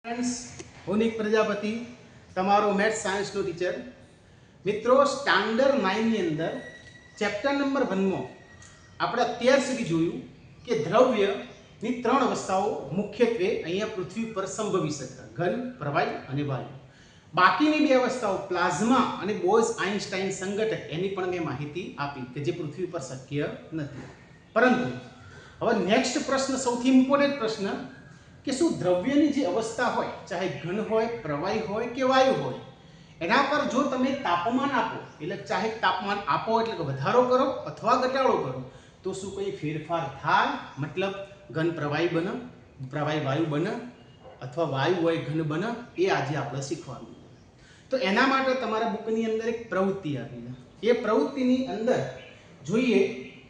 Friends Honik Prajapati तमारो maths science नो teacher मित्रों स्टैंडर्ड 9 ની અંદર ચેપ્ટર નંબર 1 માં આપણે અત્યાર સુધી જોયું કે દ્રવ્યની ત્રણ અવસ્થાઓ મુખ્યત્વે અહીંયા પૃથ્વી પર સંભવી શકે ઘન પ્રવાહી અને વાયુ બાકીની બે અવસ્થાઓ પ્લાઝ્મા અને બોઝ આઇન્સ્ટાઇન સંઘટક એની પણ મેં માહિતી આપી કે જે પૃથ્વી પર શક્ય નથી પરંતુ હવે નેક્સ્ટ પ્રશ્ન સૌથી ઇમ્પોર્ટન્ટ પ્રશ્ન કે શું દ્રવ્યની જે અવસ્થા હોય ચાહે ઘન હોય પ્રવાહી હોય કે વાયુ હોય એના પર જો તમે તાપમાન આપો એટલે ચાહે તાપમાન આપો એટલે કે વધારો કરો અથવા ઘટાડો કરો તો શું કોઈ ફેરફાર થાય મતલબ ઘન પ્રવાહી બને પ્રવાહી વાયુ બને અથવા વાયુ હોય ઘન બને એ આજે આપણે શીખવાનું તો એના માટે તમારા બુકની અંદર એક પ્રવૃત્તિ આપી છે એ પ્રવૃત્તિની અંદર જોઈએ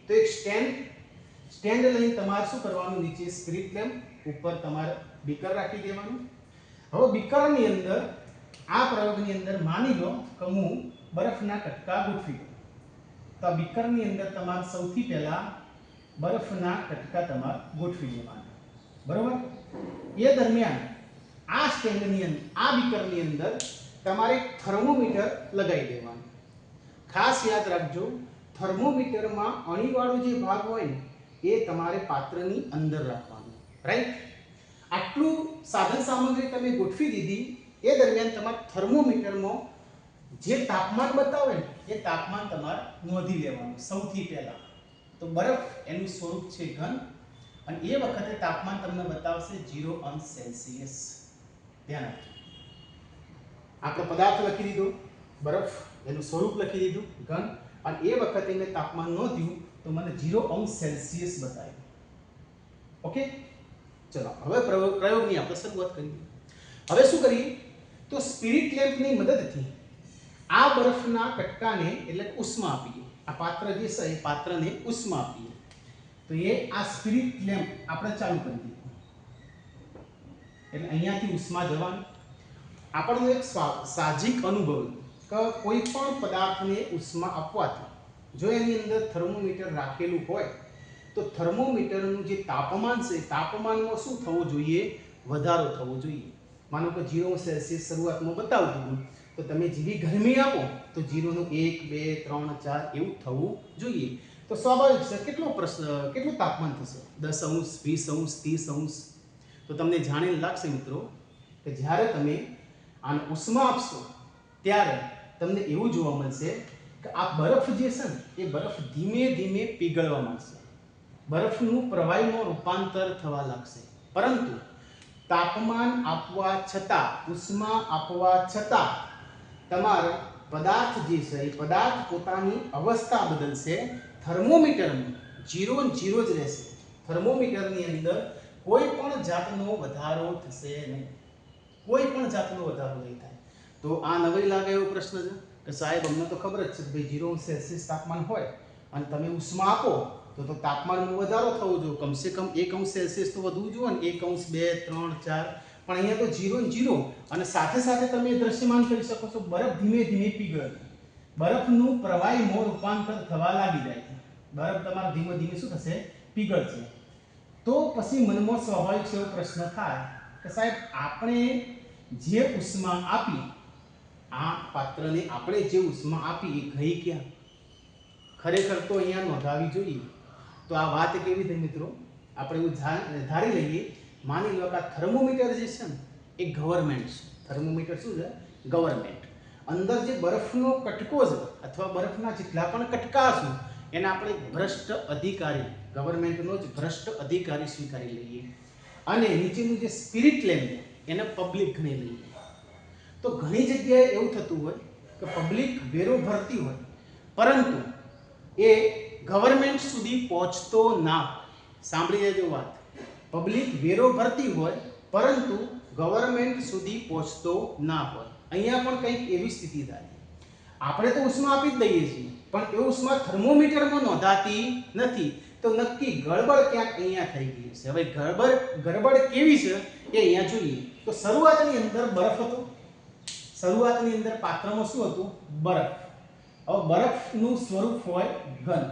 તો એક સ્ટેન્ડ લઈને તમારે શું કરવાનું નીચે સ્પિરિટ લેમ્પ ઉપર તમારે બીકર રાખી દેવાનું હવે બીકરની અંદર આ પ્રયોગની અંદર માની લો કે હું બરફના કટકા ગોઠવી દઉં તો આ બીકરની અંદર તમારે સૌથી પહેલા બરફના કટકા તમારે ગોઠવી દેવાના બરોબર એ દરમિયાન આ સ્ટેન્ડની અંદર આ બીકરની અંદર તમારે થર્મોમીટર લગાવી દેવાનું ખાસ યાદ રાખજો થર્મોમીટરમાં અણીવાળો જે ભાગ હોય ને એ તમારે પાત્રની અંદર રાખવાનું રાઈટ આટલું સાધન સામગ્રી તમે ગોઠવી દીધી એ દરમિયાન તમારે થર્મોમીટરમાં જે તાપમાન બતાવે ને એ તાપમાન તમારે નોંધી લેવાનું સૌથી પહેલા તો બરફ એનું સ્વરૂપ છે ઘન અને એ વખતે તાપમાન તમને બતાવશે 0 અંશ સેલ્સિયસ ધ્યાન રાખજો આપણે પદાર્થ લખી દીધો બરફ એનું સ્વરૂપ લખી દીધું ઘન અને એ વખતે મેં તાપમાન નોંધ્યું તો મને 0 અંશ સેલ્સિયસ બતાવ્યું ઓકે ચલો હવે પ્રયોગની આપણે શરૂઆત કરીએ હવે શું કરીએ તો સ્પિરિટ લેમ્પની મદદથી આ બરફના કટકાને એટલે ઉષ્મા આપીએ આ પાત્ર જે છે એ પાત્રને ઉષ્મા આપીએ તો એ આ સ્પિરિટ લેમ્પ આપણે ચાલુ કરી દીધું એટલે અહીંયાથી ઉષ્મા જવાનું આપણને એક સાહજિક અનુભવ કે કોઈ પણ પદાર્થને ઉષ્મા આપવાથી જો એની અંદર થર્મોમીટર રાખેલું હોય તો થર્મોમીટરનું જે તાપમાન છે તાપમાનમાં શું થવું જોઈએ વધારો થવો જોઈએ માનો કે 0 સેલ્સિયસ શરૂઆતમાં બતાવતું હતું તો તમે જેવી ગરમી આપો તો 0 નું 1 2 3 4 એવું થવું જોઈએ તો સ્વાભાવિક છે કેટલું તાપમાન થશે 10 અંશ 20 અંશ 30 અંશ તો તમને જાણીને લાગશે મિત્રો કે જ્યારે તમે આને ઉષ્મા આપશો ત્યારે તમને એવું જોવા મળશે કે આ બરફ જે છે ને એ બરફ ધીમે ધીમે પીગળવા માંડશે બરફનું પ્રવાહીમાં રૂપાંતર થવા લાગશે પરંતુ તાપમાન આપવા છતાં ઉષ્મા આપવા છતાં તમારો પદાર્થ જે છે એ પદાર્થ પોતાની અવસ્થા બદલશે થર્મોમીટરમાં 0 ને 0 જ રહેશે થર્મોમીટરની અંદર કોઈ પણ જાતનો વધારો થશે નહીં કોઈ પણ જાતનો વધારો નહીં થાય તો આ નવાઈ લાગે એવો પ્રશ્ન છે કે સાહેબ અમને તો ખબર જ છે કે ભાઈ 0 સેલ્સિયસ તાપમાન હોય અને તમે ઉષ્મા આપો તો તાપમાનમાં વધારો થવો જોઈએ કમસે કમ 1 અંશ સેલ્સિયસ તો વધવું જોઈએ ને 1 અંશ 2 3 4 પણ અહીંયા તો 0 ને 0 અને સાથે સાથે તમે દ્રશ્યમાન કરી શકો છો બરફ ધીમે ધીમે પીગળે બરફનું પ્રવાહીમાં રૂપાંતર થવા લાગી જાય છે બરફ તમારો ધીમે ધીમે શું થશે પીગળશે તો પછી મનમાં સ્વાભાવિક એવો પ્રશ્ન થાય કે સાહેબ આપણે જે ઉષ્મા આપી આ પાત્રને આપણે જે ઉષ્મા આપી એ ગઈ ક્યાં ખરેખર તો અહીંયા નોંધાવી જોઈએ તો આ વાત કેવી થઈ મિત્રો આપણે એવું ધારી લઈએ માની લો કે આ થર્મોમીટર જે છે ને એ ગવર્મેન્ટ છે થર્મોમીટર શું છે ગવર્મેન્ટ અંદર જે બરફનો કટકો છે અથવા બરફના જેટલા પણ કટકા છે એને આપણે ભ્રષ્ટ અધિકારી ગવર્મેન્ટનો જ ભ્રષ્ટ અધિકારી સ્વીકારી લઈએ અને નીચેનું જે સ્પિરિટ લેમ્પ એને પબ્લિક ગણી લઈએ તો ઘણી જગ્યાએ એવું થતું હોય કે પબ્લિક વેરો ભરતી હોય પરંતુ એ ગવર્મેન્ટ સુધી પહોંચતો ના સાંભળી લેજો વાત પબ્લિક વેરો ભરતી હોય પરંતુ ગવર્મેન્ટ સુધી પહોંચતો ના હોય અહીંયા પણ કંઈક એવી સ્થિતિ થાય આપણે તો ઉષ્મા આપી જ દઈએ છીએ પણ એ ઉષ્મા થર્મોમીટરમાં નોંધાતી નથી તો નક્કી ગડબડ ક્યાંક અહીંયા થઈ ગઈ છે હવે ગડબડ કેવી છે એ અહીંયા જોઈએ તો શરૂઆતની અંદર બરફ હતો શરૂઆતની અંદર પાત્રમાં શું હતું બરફ હવે બરફનું સ્વરૂપ હોય ઘન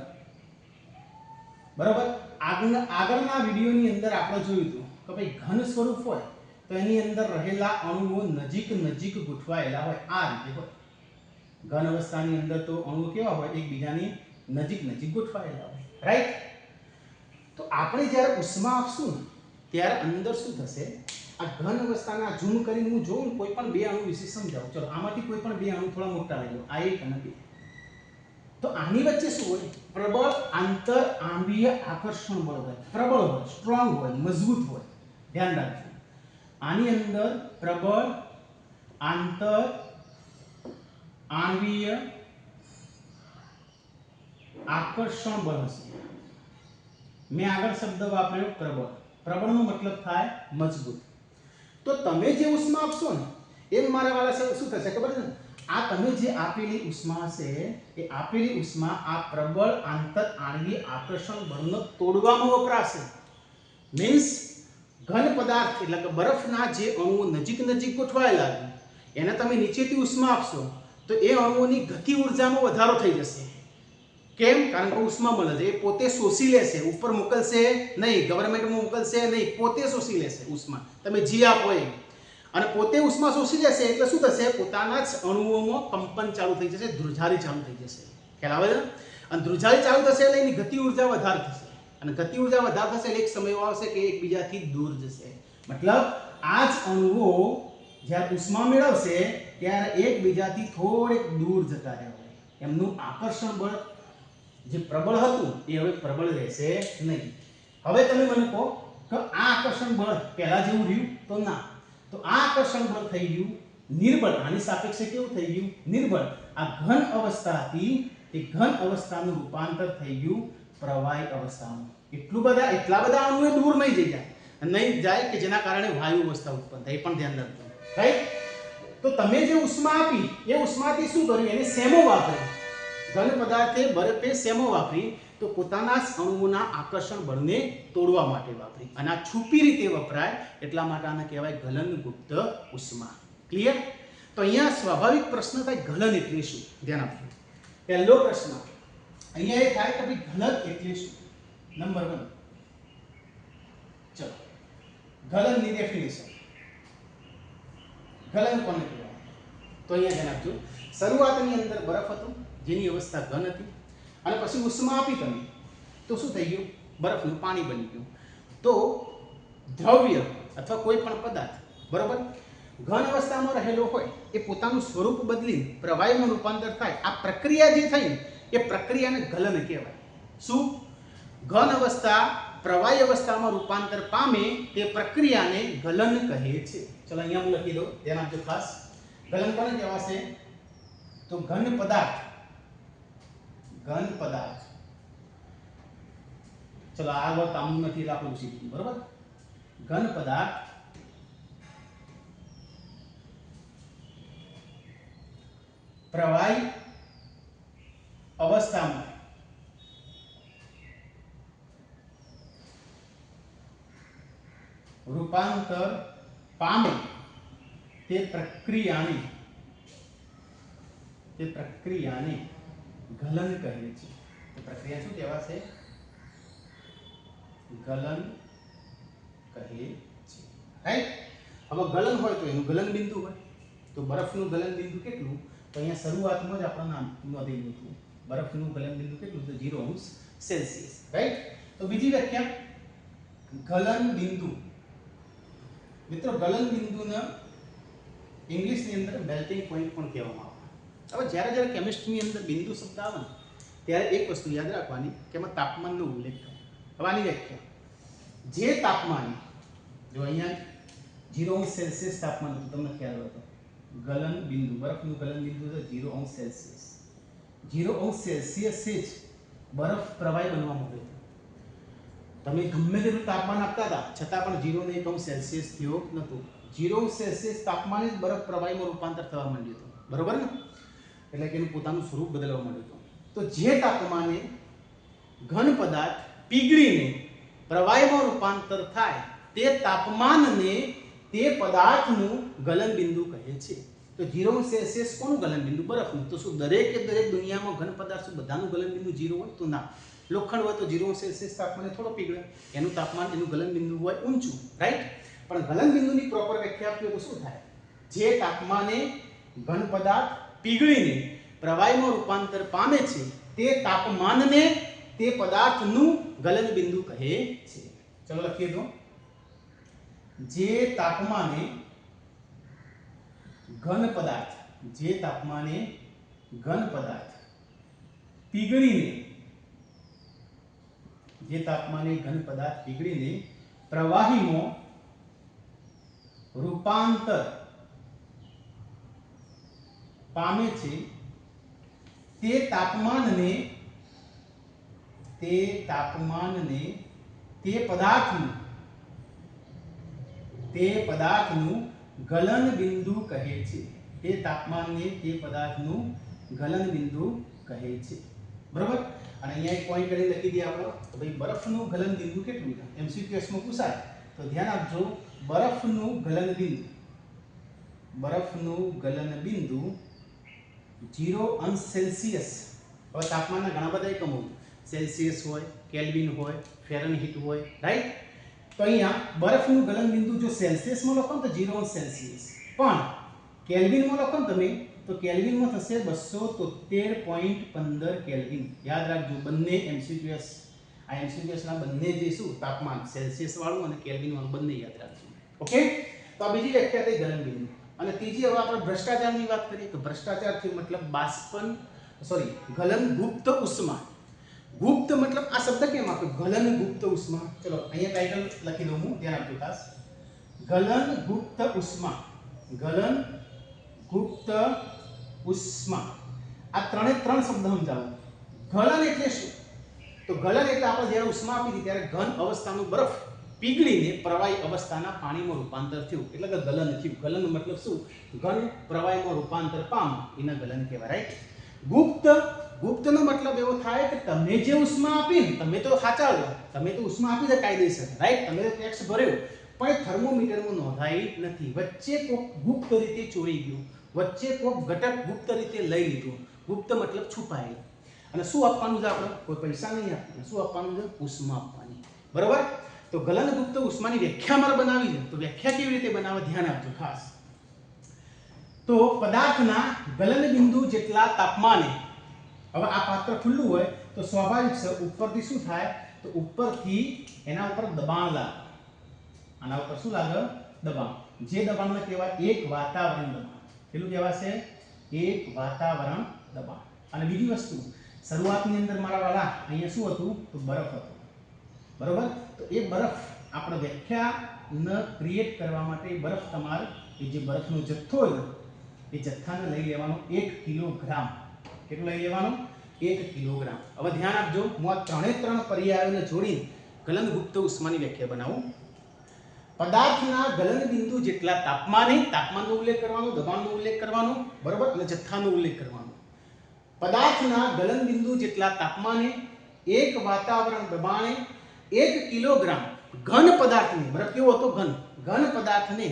બરાબર આગળના વિડીયોની અંદર આપણે જોયું હતું કે ભાઈ ઘન સ્વરૂપ હોય તો એની અંદર રહેલા અણુઓ નજીક નજીક ગોઠવાયેલા હોય, આ રીતે હોય. ઘન અવસ્થાની અંદર તો અણુઓ કેવા હોય, એકબીજાની નજીક નજીક ગોઠવાયેલા હોય, રાઈટ. તો આપણે જ્યારે ઉષ્મા આપશું ને ત્યારે અંદર શું થશે, આ ઘન અવસ્થાના ઝૂમ કરીને હું જોઉં કોઈ પણ બે અણુ વિશે સમજાવું. ચલો આમાંથી કોઈ પણ બે અણુ થોડા મોટા લઈ લો, આ એક અને બે. તો આની વચ્ચે શું હોય, પ્રબળ આંતર આણ્વીય આકર્ષણ બળ હોય, પ્રબળ હોય, સ્ટ્રોંગ હોય, મજબૂત હોય. ધ્યાન રાખજો, આની અંદર પ્રબળ આંતર આણ્વીય આકર્ષણ બળ હશે. મેં આગળ શબ્દ વાપર્યો પ્રબળ. પ્રબળનો મતલબ થાય મજબૂત. તો તમે જે ઉષ્મા આપશો ને એમ મારા વાળા શું થશે ખબર છે ને, આ તમે જે આપેલી ઉષ્મા છે એ આપેલી ઉષ્મા આ પ્રબળ આંતર આણ્વીય આકર્ષણ બળને તોડવામાં વપરાશે. મીન્સ ઘન પદાર્થ એટલે કે બરફના જે અણુઓ નજીક નજીક ગોઠવાયેલા છે એને તમે નીચેથી ઉષ્મા આપશો તો એ અણુઓની ગતિ ઉર્જામાં વધારો થઈ જશે. કેમ? કારણ કે ઉષ્મા મળે છે, એ પોતે શોષી લેશે, ઉપર મોકલશે નહીં, ગવર્મેન્ટમાં મોકલશે નહીં, પોતે શોષી લેશે ઉષ્મા. તમે જી આપો એ અને પોતે ઉષ્મા શોષી લેશે એટલે શું થશે, પોતાના જ અણુઓમાં કંપન ચાલુ થઈ જશે, ધ્રુજારી ચાલુ થઈ જશે. ખ્યાલ આવે છે? અને ધ્રુજારી ચાલુ થશે એટલે એની ગતિ ઉર્જા વધારે થશે અને ગતિ ઉર્જા વધારે થશે એટલે એક સમય આવશે કે એકબીજાથી દૂર જશે. મતલબ આ જ અણુઓ જ્યારે ઉષ્મા મેળવશે ત્યારે એકબીજાથી થોડેક દૂર જતા રહેશે. એમનું આકર્ષણ બળ જે પ્રબળ હતું એ હવે પ્રબળ રહેશે નહીં. હવે તમે મને કહો કે આ આકર્ષણ બળ પહેલા જેવું રહ્યું તો ના. તો આ આકર્ષણ બળ થઈ ગયું નિર્બળ. આની સાપેક્ષે કેવું થઈ ગયું? નિર્બળ. આ ઘન અવસ્થા હતી એ ઘન અવસ્થાનું રૂપાંતર થઈ ગયું પ્રવાહી અવસ્થામાં. એટલા બધા અણુઓ દૂર નહીં જઈ જાય, નહીં જાય કે જેના કારણે વાયુ અવસ્થા ઉત્પન્ન થાય. એ પણ ધ્યાન રાખજો, રાઈટ. તો તમે જે ઉષ્મા આપી એ ઉષ્માથી શું કર્યું, એને સેમો વાપર્યો. ઘન પદાર્થે બરફે સેમો વાપરી તો પોતાના જ અણુઓના આકર્ષણ બળને તોડવા માટે વાપરી અને આ છુપી રીતે વપરાય એટલા માટે આને કહેવાય ગલનગુપ્ત ઉષ્મા. ક્લિયર? તો અહીંયા સ્વાભાવિક પ્રશ્ન થાય ગલન એટલે શું? ધ્યાન આપજો. પહેલો પ્રશ્ન અહીંયા એ થાય કે ભાઈ ગલન એટલે શું? નંબર 1, ચલો ગલનની ડેફિનેશન. ગલન કોને કહેવાય? તો અહીંયા ધ્યાન આપજો. શરૂઆતની અંદર બરફ હતો જેની અવસ્થા ઘન હતી અને પછી ઉષ્મા આપી તમે તો શું થઈ ગયું? બરફનું પાણી બની ગયું. તો દ્રવ્ય અથવા કોઈ પણ પદાર્થ બરોબર ઘન અવસ્થામાં રહેલો હોય એ પોતાનું સ્વરૂપ બદલીને પ્રવાહીમાં રૂપાંતર થાય. આ પ્રક્રિયા જે થઈ એ પ્રક્રિયાને ગલન કહેવાય. શું? ઘન અવસ્થા પ્રવાહી અવસ્થામાં રૂપાંતર પામે તે પ્રક્રિયાને ગલન કહે છે. ચલો અહીંયા હું લખી દઉં, ધ્યાન આપજો ખાસ. ગલન કોને કહેવાશે? તો ઘન પદાર્થ ચલો આ વાત કામનું નથી એટલે આપણે શીખીએ, બરોબર. ઘન પદાર્થ પ્રવાહી અવસ્થામાં રૂપાંતર પામે તે પ્રક્રિયાને ગલન કહે છે. તે પ્રક્રિયા શું કહેવાશે? ગલન કહે છે, રાઈટ. હવે ગલન હોય તો એનું ગલન બિંદુ હોય. તો બરફનું ગલન બિંદુ કેટલું? તો અહીંયા શરૂઆતમાં જ આપણે નામ નોંધેલું હતું. બરફનું ગલન બિંદુ કેટલું? તો 0°C, રાઈટ. તો બીજી વ્યાખ્યા ગલન બિંદુ. મિત્રો ગલન બિંદુને ઇંગ્લિશની અંદર મેલ્ટિંગ પોઈન્ટ પણ કહેવામાં આવે. હવે જ્યારે કેમિસ્ટ્રીની અંદર બિંદુ શબ્દ આવે ને ત્યારે એક વસ્તુ યાદ રાખવાની કે એમાં તાપમાનનો ઉલ્લેખ થાય. હવે આની વ્યાખ્યા જે તાપમાને જો અહીંયા 0°C તાપમાન હતું તમને ખ્યાલ હતો. ગલન બિંદુ બરફનું ગલન બિંદુ છે 0°C. 0°C જ બરફ પ્રવાહી બનવા માંડ્યો. તમે ગમે તેટલું તાપમાન આપતા હતા છતાં પણ 0.1°C થયો નહોતું. 0°C તાપમાને જ બરફ પ્રવાહીમાં રૂપાંતર થવા માંડ્યું હતું, બરોબર ને? એટલે કે એનું પોતાનું સ્વરૂપ બદલવા માંડ્યું હતું. તો જે તાપમાને ઘન પદાર્થ પીગળીને પ્રવાહીમાં રૂપાંતર થાય તે તાપમાનને તે પદાર્થનું ગલન બિંદુ કહે છે. તો 0°C કોનું ગલન બિંદુ? બરફનું. તો શું દરેક દુનિયામાં ઘન પદાર્થ બધાનું ગલન બિંદુ 0 હોય? તો ના. લોખંડ હોય તો 0°C તાપમાને થોડો પીગળે, એનું તાપમાન એનું ગલન બિંદુ હોય ઊંચું, રાઈટ. પણ પણ ગલન બિંદુની પ્રોપર વ્યાખ્યા આપીએ તો શું થાય? જે તાપમાને ઘન પદાર્થ પીગળીને પ્રવાહીમાં રૂપાંતર પામે છે તે તાપમાનને તે પદાર્થનું ગલન બિંદુ કહે છે. ચલો લખીએ તો, જે તાપમાને ઘન પદાર્થ પીગળીને પ્રવાહીમાં રૂપાંતર પામે છે તે તાપમાનને તે પદાર્થનું ગલન બિંદુ કહે છે. તે તાપમાનને તે પદાર્થનું ગલન બિંદુ કહે છે. બરાબર. અને અહીંયા એક પોઈન્ટ કરીને લખી દઈએ આપણે તો ભાઈ બરફનું ગલન બિંદુ કેટલું છે? MCQS માં પૂછાય તો ધ્યાન આપજો. બરફનું ગલન બિંદુ 0 અંશ સેલ્સિયસ. હવે તાપમાનના ઘણા બધા એકમો સેલ્સિયસ હોય, કેલ્વિન હોય, ફેરનહીટ હોય, રાઈટ? તો અહીંયા બરફનું ગલન બિંદુ જો સેલ્સિયસમાં લખો તો 0 અંશ સેલ્સિયસ, પણ કેલ્વિનમાં લખો ને તમે તો કેલ્વિનમાં થશે 273.15 કેલ્વિન. યાદ રાખજો, બંને MCQS ના બંને જે શું તાપમાન સેલ્સિયસ વાળું અને કેલ્વિન વાળું બંને યાદ રાખજો. ઓકે, તો આ બીજી વ્યાખ્યા થઈ ગલન બિંદુ. અને ત્રીજી હવે આપણે ભ્રષ્ટાચારની વાત કરીએ તો ભ્રષ્ટાચારથી મતલબ ગલન ગુપ્ત ઉષ્મા. ગુપ્ત મતલબ આ શબ્દ કેમ આપ્યો? ગલન ગુપ્ત ઉષ્મા. ચલો અહીંયા ટાઇટલ લખી દઉં હું, ધ્યાન આપજો ખાસ. ગલન ગુપ્ત ઉષ્મા. આ ત્રણે ત્રણ શબ્દ સમજાવો. ગલન એટલે શું? તો ગલન એટલે આપણે જ્યારે ઉષ્મા આપી હતી ત્યારે ઘન અવસ્થાનું બરફ પીગળીને પ્રવાહી અવસ્થાના પાણીમાં રૂપાંતર થયું એટલે કે ગલન થયું. ગલન મતલબ શું? ઘન પ્રવાહીમાં રૂપાંતર પામ એને ગલન કહેવાય, રાઈટ? ગુપ્તનો મતલબ એવો થાય કે તમે જે ઉષ્મા આપી ને, તમે તો સાચા છો, તમે તો ઉષ્મા આપી છે કાયદેસર, રાઈટ? તમે તો ટેક્સ ભર્યો, પણ થર્મોમીટરમાં નોંધાઈ નથી. વચ્ચે કોક ગુપ્ત રીતે ચોરી ગયું, વચ્ચે કોક ઘટક ગુપ્ત રીતે લઈ લીધું. ગુપ્ત મતલબ છુપાયેલું. અને શું આપવાનું છે? આપણે કોઈ પૈસા નહીં આપવાના. શું આપવાનું છે? ઉષ્મા આપવાની. બરોબર. તો ગલન ગુપ્ત ઉષ્માની વ્યાખ્યા મારે બનાવી છે. તો વ્યાખ્યા કેવી રીતે બનાવે ધ્યાન આપજો ખાસ. તો પદાર્થના ગલન બિંદુ જેટલા તાપમાને, હવે આ પાત્ર ખુલ્લું હોય તો સ્વાભાવિક છે ઉપરથી શું થાય? તો ઉપરથી એના ઉપર દબાણ લાગે. આના ઉપર શું લાગે? દબાણ. જે દબાણને કહેવાય એક વાતાવરણ દબાણ. કેટલું કહેવાશે? એક વાતાવરણ દબાણ. અને બીજી વસ્તુ, શરૂઆતની અંદર મારા વાળા અહીંયા શું હતું? તો બરફ હતો. બરોબર. તો એ બરફ આપણે વ્યાખ્યાને ક્રિએટ કરવા માટે બરફ તમારે એ જે બરફનો જથ્થો હોય એ જથ્થાને લઈ લેવાનો 1 કિલોગ્રામ. કેટલું લઈ લેવાનું? 1 કિલોગ્રામ. હવે ધ્યાન આપજો, હું આ ત્રણ પર્યાયોને જોડીને ગલન ગુપ્ત ઉષ્માની વ્યાખ્યા બનાવું. પદાર્થના ગલન બિંદુ જેટલા તાપમાને, તાપમાનનો ઉલ્લેખ કરવાનો, દબાણનો ઉલ્લેખ કરવાનો, બરોબર, અને જથ્થાનો ઉલ્લેખ કરવાનો. પદાર્થના ગલન બિંદુ જેટલા તાપમાને, એક વાતાવરણ દબાણે 1 કિલોગ્રામ ઘન પદાર્થને, બરાબર, કેવો હતો? ઘન પદાર્થને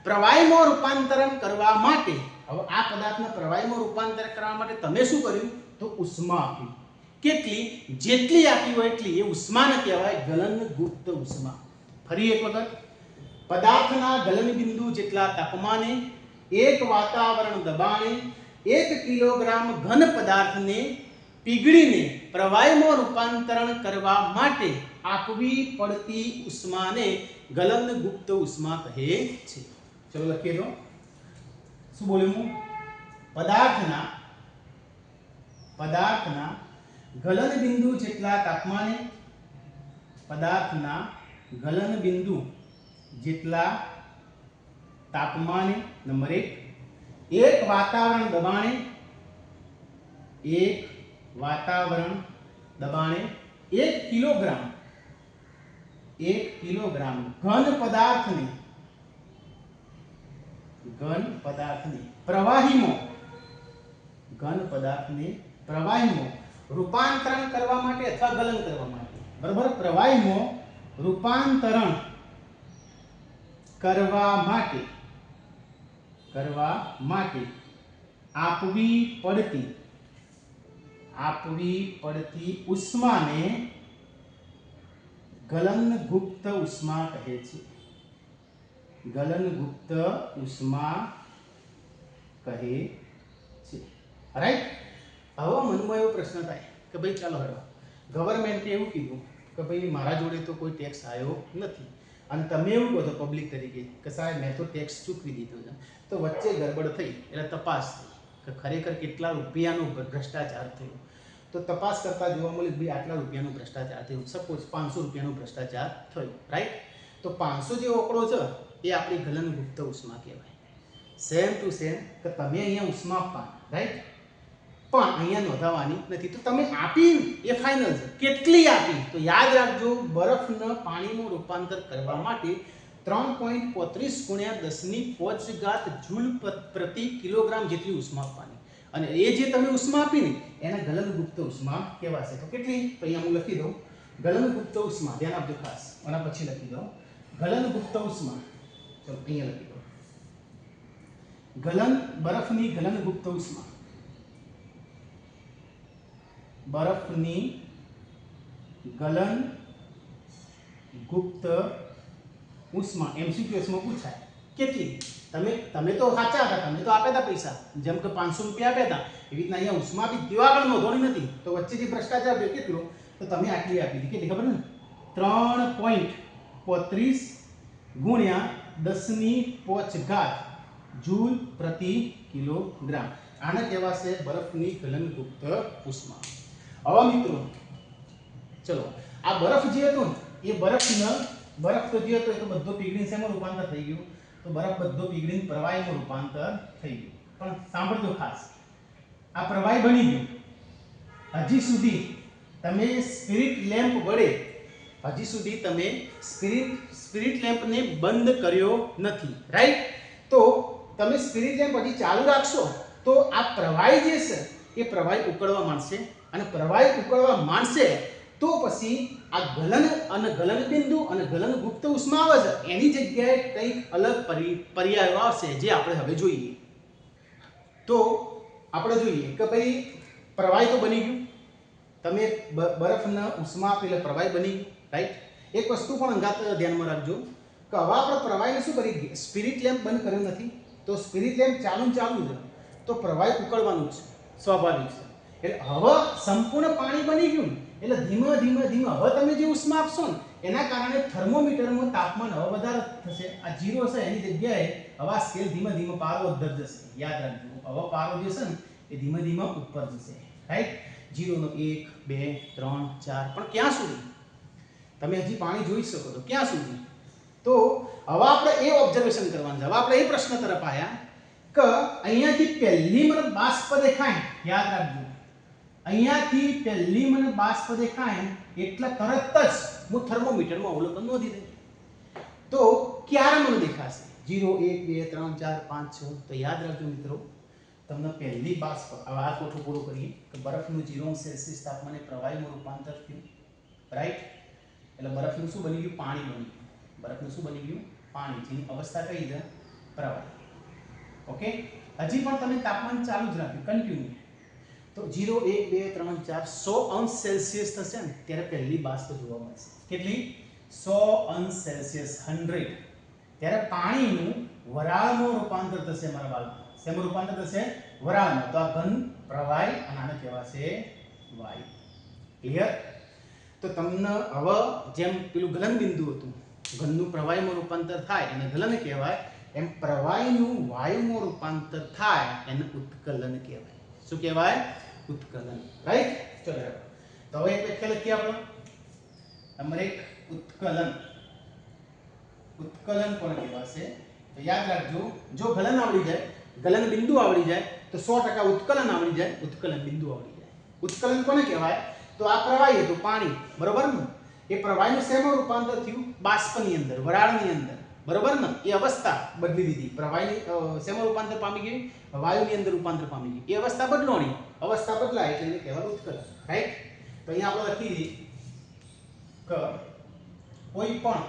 પ્રવાહીમાં રૂપાંતરણ કરવા માટે, હવે આ પદાર્થને પ્રવાહીમાં રૂપાંતર કરવા માટે તમે શું કર્યું? તો ઉષ્મા આપી. કેટલી? જેટલી આપી હોય એટલી. એ ઉષ્માને કહેવાય ગલન ગુપ્ત ઉષ્મા. ફરી એક વખત, પદાર્થના ગલન બિંદુ જેટલા તાપમાને, એક વાતાવરણ દબાણે 1 કિલોગ્રામ ઘન પદાર્થને પીગળીને પ્રવાહીમાં રૂપાંતરણ કરવા માટે આપવી પડતી ઉષ્માને ગલન ગુપ્ત ઉષ્મા કહે છે. ચલો લખીએ તો, શું બોલ્યું હું? પદાર્થના ગલન બિંદુ જેટલા તાપમાને, પદાર્થના ગલન બિંદુ જેટલા તાપમાને, નંબર 1, એક વાતાવરણ દબાણે, 1 કિલોગ્રામ ઘન પદાર્થને પ્રવાહીમાં રૂપાંતરણ કરવા માટે અથવા ગલન કરવા માટે, બરાબર, પ્રવાહીમાં રૂપાંતરણ કરવા માટે આપવી પડતી ઉષ્માને ગલન ગુપ્ત ઉષ્મા કહે છે. ગલનગુપ્ત ઉષ્મા કહે છે. રાઈટ. હવે મનમાં એવો પ્રશ્ન થાય કે ભાઈ ચાલો હવે ગવર્મેન્ટે એવું કીધું કે ભાઈ મારા જોડે તો કોઈ ટેક્સ આવ્યો નથી અને તમે એવું કહો છો પબ્લિક તરીકે કે સાહેબ મેં તો ટેક્સ ચૂકવી દીધો છે. તો વચ્ચે ગડબડ થઈ એટલે તપાસ થઈ કે ખરેખર કેટલા રૂપિયાનો ભ્રષ્ટાચાર થયો. તો તપાસ કરતા જોવા મળ્યું ભાઈ આટલા રૂપિયાનું ભ્રષ્ટાચાર થયું. સપોઝ 500 રૂપિયાનું ભ્રષ્ટાચાર થયું. રાઈટ. તો 500 જે આંકડો છે એ આપણી ગલનગુપ્ત ઉષ્મા કહેવાય. સેમ ટુ સેમ કે તમે અહીંયા ઉષ્મા આપવાના. રાઈટ. પણ અહીંયા નોંધાવવાની નથી. તો તમે આપી એ ફાઇનલ છે. કેટલી આપી? તો યાદ રાખજો, બરફના પાણીનું રૂપાંતર કરવા માટે 3.35 × 10⁵ જૂલ પ્રતિ કિલોગ્રામ જેટલી ઉષ્મા આપવાની. અને એ જે તમે ઉષ્મા આપી ને એને ગલનગુપ્ત ઉષ્મા કહેવાશે. તો કેટલી? તો અહીંયા હું લખી દઉં ગલનગુપ્ત ઉષ્મા. ધ્યાન આપજો ખાસ. આના પછી લખી દઉં ગલનગુપ્ત ઉષ્મા. ચલો અહીંયા લખી દો બરફની ગલનગુપ્ત ઉષ્મા. બરફની ગલનગુપ્ત ઉષ્મા એમસીક્યુએસમાં પૂછાય. કેટલી? તમે તો સાચા હતા, તમે તો આપ્યા હતા પૈસા, જેમ કે 500 રૂપિયા આપ્યા હતા એવી રીતના અહીંયા ઉષ્મા આપી તેવા આગળ નોંધણી નથી. તો વચ્ચે જે ભ્રષ્ટાચાર થયો કેટલો? તો તમે આટલી આપી હતી. કેટલી ખબર ને? 3.35 × 10⁵ જૂલ પ્રતિ કિલોગ્રામ. આને કહેવાશે બરફની ગલનગુપ્ત ઉષ્મા. હવે મિત્રો ચલો આ બરફ જે હતો ને એ બરફ તો જે હતો એ તો બધો પીગળીને શેમાં રૂપાંતર થઈ ગયું? તો બરફ બધો પીગળીને પ્રવાહીમાં રૂપાંતર થઈ ગયું. પણ સાંભળજો ખાસ, આ પ્રવાહી બની ગયું. હજી સુધી તમે સ્પિરિટ લેમ્પ વડે સ્પિરિટ લેમ્પને બંધ કર્યો નથી. રાઈટ. તો તમે સ્પિરિટ લેમ્પ હજી ચાલુ રાખશો તો આ પ્રવાહી જે છે એ પ્રવાહી ઉકળવા માંડશે અને પ્રવાહી ઉકળવા માંડશે તો પછી આ ગલન અને ગલન બિંદુ અને ગલનગુપ્ત ઉષ્મા આવે છે એની જગ્યાએ કંઈક અલગ પર્યાયો આવશે જે આપણે હવે જોઈએ. તો આપણે જોઈએ કે ભાઈ પ્રવાહી તો બની ગયું, તમે બરફના ઉષ્મા આપી એટલે પ્રવાહી બની ગયું. રાઈટ. એક વસ્તુ પણ અંગાત ધ્યાનમાં રાખજો કે હવે આપણે પ્રવાહીને શું કરી? સ્પિરિટ લેમ્પ બંધ કર્યો નથી તો સ્પિરિટ લેમ્પ ચાલુ છે તો પ્રવાહી ઉકળવાનું છે, સ્વાભાવિક છે. એટલે હવે સંપૂર્ણ પાણી બની ગયું એટલે ધીમે ધીમે હવે તમે જે ઉષ્મા આપશો ને એના કારણે થર્મોમીટરમાં તાપમાન હવે વધારે થશે. આ 0 છે એની જગ્યાએ હવે આ સ્કેલ ધીમે ધીમે પારો વધતો જશે. યાદ રાખજો, હવે પારો જે છે ને એ ધીમે ધીમે ઉપર જશે. રાઈટ. 0 નો 1 2 3 4 પણ ક્યાં સુધી? તમે હજી પાણી જોઈ શકો છો. ક્યાં સુધી? તો હવે આપણે એ ઓબ્ઝર્વેશન કરવાનું છે. હવે આપણે એ પ્રશ્ન તરફ આવ્યા કે અહીંયાથી પહેલી મને બાષ્પ દેખાય. યાદ રાખજો, અહીંયાથી પહેલી મને બાષ્પ દેખાય એટલે તરત જ હું થર્મોમીટરમાં અવલોકન નોંધી દઉં. તો ક્યારે મને દેખાશે? 0 1 2 3 4 5 6. તો યાદ રાખજો મિત્રો, તમને પહેલી બાષ્પ આ કોઠો પૂરો કરીએ કે બરફનું 0°C તાપમાને પ્રવાહીમાં રૂપાંતર થયું. રાઈટ. એટલે બરફનું શું બની ગયું? પાણી બની ગયું. બરફનું શું બની ગયું? પાણી. જેની અવસ્થા કઈ છે? પ્રવાહી. ઓકે. હજી પણ તમે તાપમાન ચાલુ જ રાખ્યું, કન્ટિન્યુ. તો 0 1 2 3 4 100°C થશે ને ત્યારે પહેલી બાષ્પ જોવા મળશે. કેટલી? 100°C 100. ત્યારે પાણીનું વરાળમાં રૂપાંતર થશે મારા બાળકો. શેમાં રૂપાંતર થશે? વરાળમાં. તો આ ઘન પ્રવાહી અને આને કહેવાશે વાયુ. ક્લિયર? તો તમને હવે જેમ પેલું ગલન બિંદુ હતું, ઘનનું પ્રવાહીમાં રૂપાંતર થાય એને ગલન કહેવાય, એમ પ્રવાહીનું વાયુમાં રૂપાંતર થાય એને ઉત્કલન કહેવાય. શું કહેવાય? ઉત્કલન. રાઈટ. ચલો તો હવે એક વ્યાખ્યા લખીએ આપણે. નંબર 1 ઉત્કલન. ઉત્કલન કોને કહેવાશે? તો યાદ રાખજો, જો ગલન આવડી જાય, ગલન બિંદુ આવડી જાય તો 100% ઉત્કલન આવડી જાય, ઉત્કલન બિંદુ આવડી જાય. ઉત્કલન કોને કહેવાય? તો આ પ્રવાહી હતું પાણી, બરોબર ને? એ પ્રવાહીનું શેમાં રૂપાંતર થયું? બાષ્પની અંદર, વરાળની અંદર, બરોબર ને? એ અવસ્થા બદલી દીધી. પ્રવાહીની શેમાં રૂપાંતર પામી ગયું? વાયુની અંદર રૂપાંતર પામી ગયું. એ અવસ્થા બદલવાની, અવસ્થા બદલાય એટલે એને કહેવાય ઉત્કલન. રાઈટ. તો અહીંયા આપણે લખી દઈએ કે કોઈ પણ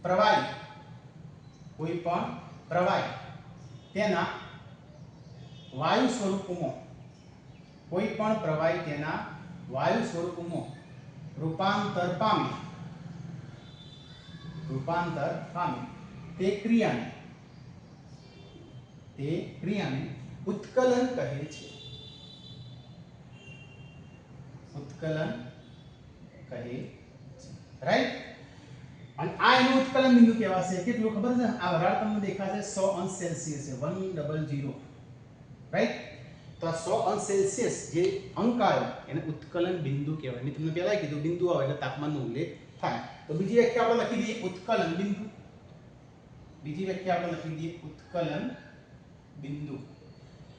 પ્રવાહી તેના વાયુ સ્વરૂપમાં રૂપાંતર પામે રૂપાંતર પામે તે ક્રિયાને ઉત્કલન કહે છે. ઉત્કલન કહે છે. રાઈટ. અને આ એનું ઉત્કલન બિંદુ કહેવાશે. કેટલું ખબર છે? આ વરાળ તમને દેખાશે 100 અંશ સેલ્સિયસ છે 100. રાઈટ. તો આ 100 અંશ સેલ્સિયસ જે અંક આવ્યો એને ઉત્કલન બિંદુ કહેવાય. મેં તમને પહેલા કીધું બિંદુ આવે એટલે તાપમાનનો ઉલ્લેખ થાય. તો બીજી વ્યાખ્યા આપણે લખી દઈએ ઉત્કલન બિંદુ. બીજી વ્યાખ્યા આપણે લખી દઈએ ઉત્કલન બિંદુ.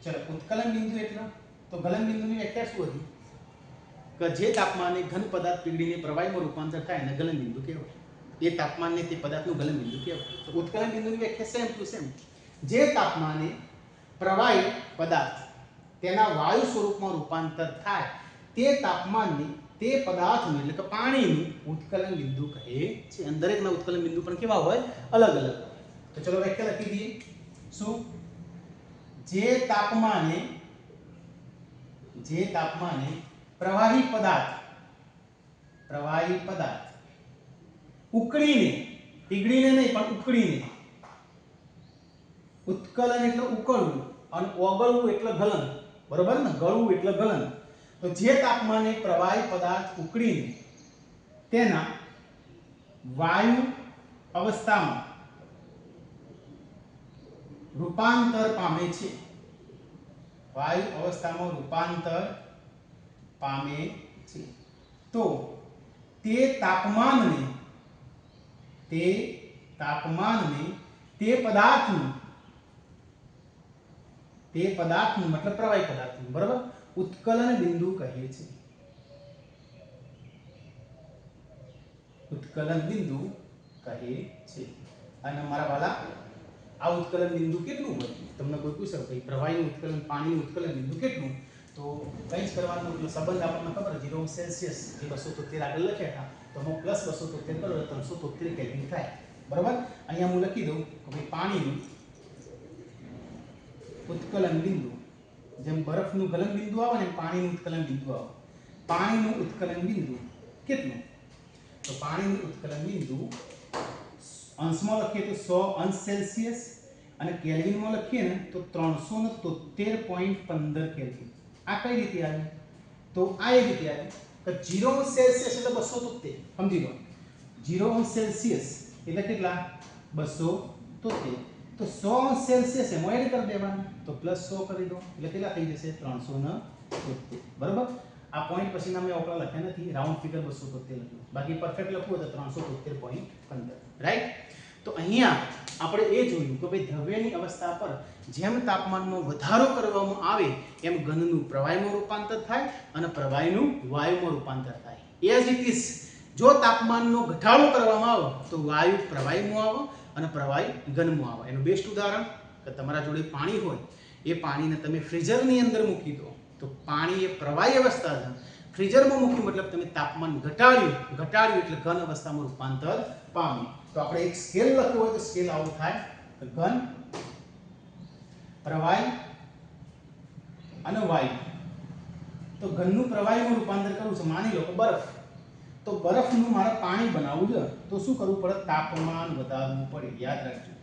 ચલો ઉત્કલન બિંદુ એટલે તો ગલન બિંદુની વ્યાખ્યા શું હતી? કે જે તાપમાને ઘન પદાર્થ પીગળીને પ્રવાહીમાં રૂપાંતર થાય એને ગલન બિંદુ કહેવાય. એ તાપમાનને તે પદાર્થનું ગલન બિંદુ કહેવાય. તો ઉત્કલન બિંદુની વ્યાખ્યા સેમ ટુ સેમ. જે તાપમાને પ્રવાહી પદાર્થ તેના વાયુ સ્વરૂપમાં રૂપાંતર થાય તે તાપમાનને તે પદાર્થનું એટલે કે પાણીનું ઉત્કલન બિંદુ કહે છે. અને દરેકના ઉત્કલન બિંદુ પણ કેવા હોય? અલગ અલગ. તો ચલો વ્યાખ્યા લખી દઈએ. શું? જે તાપમાને પ્રવાહી પદાર્થ ઉકળીને, પીગળીને નહીં પણ ઉકળીને, ઉત્કલન એટલે ઉકળવું અને ઓગળવું એટલે ગલન. બરોબર ને? ગળવું એટલે ગલન. તો જે તાપમાને પ્રવાહી પદાર્થ ઉકળીને તેના વાયુ અવસ્થામાં રૂપાંતર પામે છે. વાયુ અવસ્થામાં રૂપાંતર પામે છે. તો તે તાપમાનને તે પદાર્થનું મતલબ પ્રવાહી પદાર્થનું બરાબર ઉત્કલન બિંદુ કહે છે. ઉત્કલન બિંદુ કહે છે. અને મારા વાલા આ ઉત્કલન બિંદુ કેટલું હોય? તમને કોઈ પૂછે કે પ્રવાહીનું ઉત્કલન, પાણીનું ઉત્કલન બિંદુ કેટલું? તો કંઈ જ કરવાનું એટલે સંબંધ આપણને ખબર 0 સેલ્સિયસ જે 273 આગળ લખ્યા હતા તો હું +273 કરો એટલે 373 કેલ્વિન થાય. બરાબર. અહીંયા હું લખી દઉં કે ભાઈ પાણીનું ઉત્કલન બિંદુ જેમ બરફનું ગલન બિંદુ આવે ને પાણીનું ઉત્કલન બિંદુ આવે. પાણીનું ઉત્કલન બિંદુ કેટલું? તો પાણીનું ઉત્કલન બિંદુ અંશમાં લખીએ તો 100 અંશ સેલ્સિયસ અને કેલ્વિનમાં લખીએ ને તો 373.15 કેલ્વિન. આ કઈ રીતે આવી? તો આ એ રીતે આવી કે 0 અંશ સેલ્સિયસ એટલે 273. સમજી લો 0 અંશ સેલ્સિયસ એટલે કેટલા? 273. તો 100 અંશ સેલ્સિયસ એમાં એડ કરી દેવાનું તો +100 કરી દો એટલે કેટલા થઈ જશે? 373. બરાબર. આ પોઈન્ટ પછીના મેં ઓકળા લખ્યા નથી, રાઉન્ડ ફિગર 273 લખ્યું. બાકી પરફેક્ટ લખવું હોય તો 373.15. રાઈટ. તો અહીંયા આપણે એ જોયું કે ભાઈ દ્રવ્યની અવસ્થા પર જેમ તાપમાનનો વધારો કરવામાં આવે એમ ઘનનું પ્રવાહીમાં રૂપાંતર થાય અને પ્રવાહીનું વાયુમાં રૂપાંતર થાય. એઝ ઇટ ઇઝ જો તાપમાનનો ઘટાડો કરવામાં આવે તો વાયુ પ્રવાહીમાં આવે અને પ્રવાહી ઘનમાં આવે. એનું બેસ્ટ ઉદાહરણ કે તમારા જોડે પાણી હોય એ પાણીને તમે ફ્રીઝરની અંદર મૂકી દો તો પાણી એ પ્રવાહી અવસ્થા છે. ફ્રીઝરમાં મૂકી મતલબ તમે તાપમાન ઘટાડ્યું એટલે ઘન અવસ્થામાં રૂપાંતર પામે. તો આપણે એક સ્કેલ લખવું હોય તો સ્કેલ આવું થાય કે ઘન, પ્રવાહી અને વાયુ. તો ઘનનું પ્રવાહીમાં રૂપાંતર કરવું છે. માની લો કે બરફ, તો બરફનું મારે પાણી બનાવવું છે તો શું કરવું પડે? તાપમાન વધારવું પડે. યાદ રાખજો,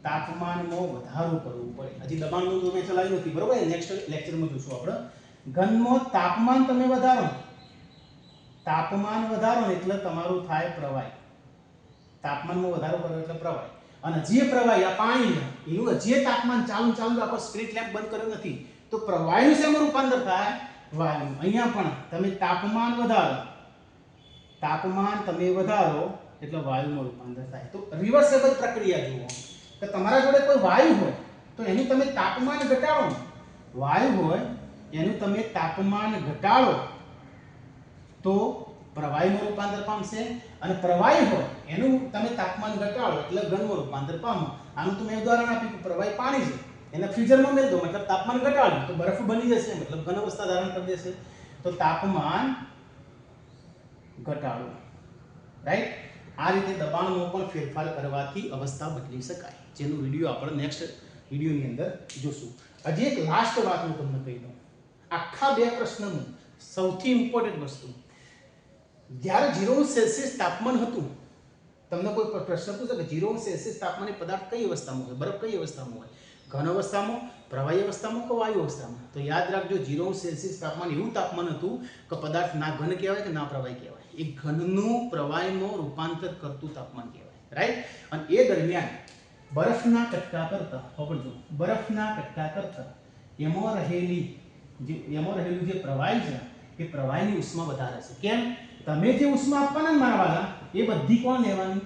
તાપમાનમાં વધારો કરવું પડે. હજી દબાણનું તો મેં ચલાવ્યું નથી. બરોબર. નેક્સ્ટ લેક્ચરમાં જોશું આપણે. ઘનમાં તાપમાન તમે વધારો એટલે તમારું થાય પ્રવાહી. તાપમાનમાં વધારો કરો એટલે પ્રવાહી. અને જે પ્રવાહી આ પાણી એનું જે તાપમાન ચાલુ આપણે સ્પિરિટ લેમ્પ બંધ કર્યો નથી તો પ્રવાહીનું શેમાં રૂપાંતર થાય? વાયુ. અહીંયા પણ તમે તાપમાન વધારો એટલે વાયુમાં રૂપાંતર થાય. તો રિવર્સેબલ પ્રક્રિયા જુઓ કે તમારા જોડે કોઈ વાયુ હોય તો એનું તમે તાપમાન ઘટાડો. વાયુ હોય એનું તમે તાપમાન ઘટાડો તો પ્રવાહીમાં રૂપાંતર પામશે અને પ્રવાહી હોય એનું તમે તાપમાન ઘટાડો એટલે ઘનમાં રૂપાંતર પામો. આનું તો મેં ઉદાહરણ આપ્યું કે પ્રવાહી પાણી છે એને ફ્રીઝરમાં મેળ દો મતલબ તાપમાન ઘટાડ્યું તો બરફ બની જશે મતલબ ઘન અવસ્થા ધારણ કરી દેશે. તો તાપમાન ઘટાડો. રાઈટ. આ રીતે દબાણમાં પણ ફેરફાર કરવાથી અવસ્થા બદલી શકાય, જેનો વિડીયો આપણે નેક્સ્ટ વિડીયોની અંદર જોશું. હજી એક લાસ્ટ વાત હું તમને કહી દઉં. આખા 2 પ્રશ્નનું સૌથી ઇમ્પોર્ટન્ટ વસ્તુ, જ્યારે 0 સેલ્સિયસ તાપમાન હતું તમને કોઈ પ્રશ્ન પૂછે કે 0 અંશ સેલ્સિયસ તાપમાને પદાર્થ કઈ અવસ્થામાં હોય, બરફ કઈ અવસ્થામાં હોય, ઘન અવસ્થામાં, પ્રવાહી અવસ્થામાં કે વાયુ અવસ્થામાં, તો યાદ રાખજો 0 અંશ સેલ્સિયસ તાપમાન એવું તાપમાન હતું કે પદાર્થ ના ઘન કહેવાય કે ના પ્રવાહી કહેવાય, એ ઘનનું પ્રવાહીમાં રૂપાંતર કરતું તાપમાન કહેવાય, રાઈટ. અને એ દરમિયાન બરફના કટકા કરતા, પકડજો, બરફના કટકા કરતા એમાં રહેલું જે પ્રવાહી છે એ પ્રવાહીની ઉષ્મા વધારે છે. કેમ? તમે જે ઉષ્મા આપવાના ને મારા વાલા એ બધી કોણ લેવાની?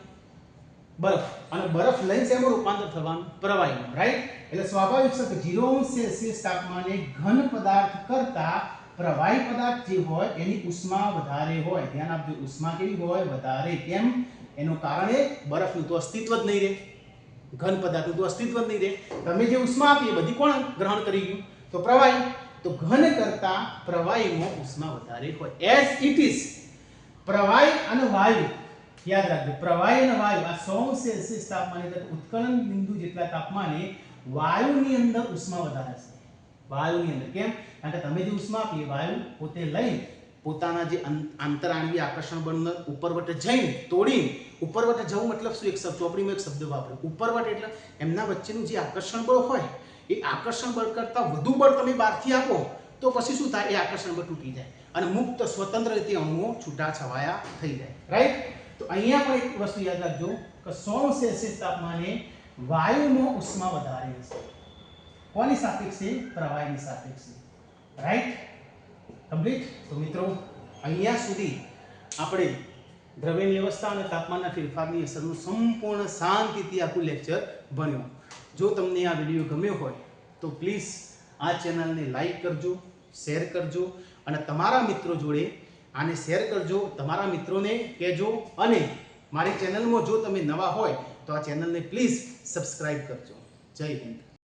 બરફ. અને બરફ લઈને શેમાં રૂપાંતર થવાનું? પ્રવાહીમાં, રાઈટ. એટલે સ્વાભાવિક છે કે 0 અંશ સેલ્સિયસ તાપમાને ઘન પદાર્થ કરતા પ્રવાહી પદાર્થ જે હોય એની ઉષ્મા વધારે હોય. ધ્યાન આપજો, ઉષ્મા કેવી હોય? વધારે. કેમ? એનું કારણ એ બરફનું તો અસ્તિત્વ જ નહીં રહે, ઘન પદાર્થનું તો અસ્તિત્વ જ નહીં રહે. તમે જે ઉષ્મા આપી એ બધી કોણ ગ્રહણ કરી ગયું? તો પ્રવાહી. તો ઘન કરતા પ્રવાહીમાં ઉષ્મા વધારે હોય. એઝ ઇટ ઇઝ પ્રવાહી અને વાયુ, યાદ રાખજો, પ્રવાહી અને વાયુ આ 100 અંશ સેલ્સિયસ તાપમાને ઉત્કલન બિંદુ જેટલા તાપમાને વાયુની અંદર ઉષ્મા વધારે છે. વાયુની અંદર. કેમ? કારણ કે તમે જે ઉષ્મા આપી એ વાયુ પોતે લઈ પોતાના જે આંતરાણવીય આકર્ષણ બળને ઉપરવટે જઈને તોડીને, ઉપરવટે જવું મતલબ શું? એક શબ્દ ચોપડીમાં એક શબ્દ વાપર્યો, ઉપરવટ એટલે એમના વચ્ચેનું જે આકર્ષણ બળ હોય એ આકર્ષણ બળ કરતાં વધુ બળ તમે બહારથી આપો તો પછી શું થાય? એ આકર્ષણ બળ તૂટી જાય અને મુક્ત સ્વતંત્ર રીતે અણુઓ છૂટા છવાયા થઈ જાય, રાઈટ. તો અહીંયા પણ એક વસ્તુ યાદ રાખજો કે 100 અંશ સેલ્સિયસ તાપમાને વાયુમાં ઉષ્મા વધારે છે. કોની સાપેક્ષે? પ્રવાહીની સાપેક્ષે, રાઈટ. કમ્પ્લીટ. તો મિત્રો અહીંયા સુધી આપણે દ્રવ્યની અવસ્થા અને તાપમાનના ફેરફારની અસરનું સંપૂર્ણ શાંતિથી આખું લેક્ચર ભણ્યું. જો તમને આ વિડીયો ગમ્યો હોય તો પ્લીઝ આ ચેનલને લાઈક કરજો, શેર કરજો અને તમારા મિત્રો જોડે આને શેર કરજો, તમારા મિત્રોને કહેજો. અને મારી ચેનલમાં જો તમે નવા હોય તો આ ચેનલને પ્લીઝ સબસ્ક્રાઇબ કરજો. જય હિન્દ.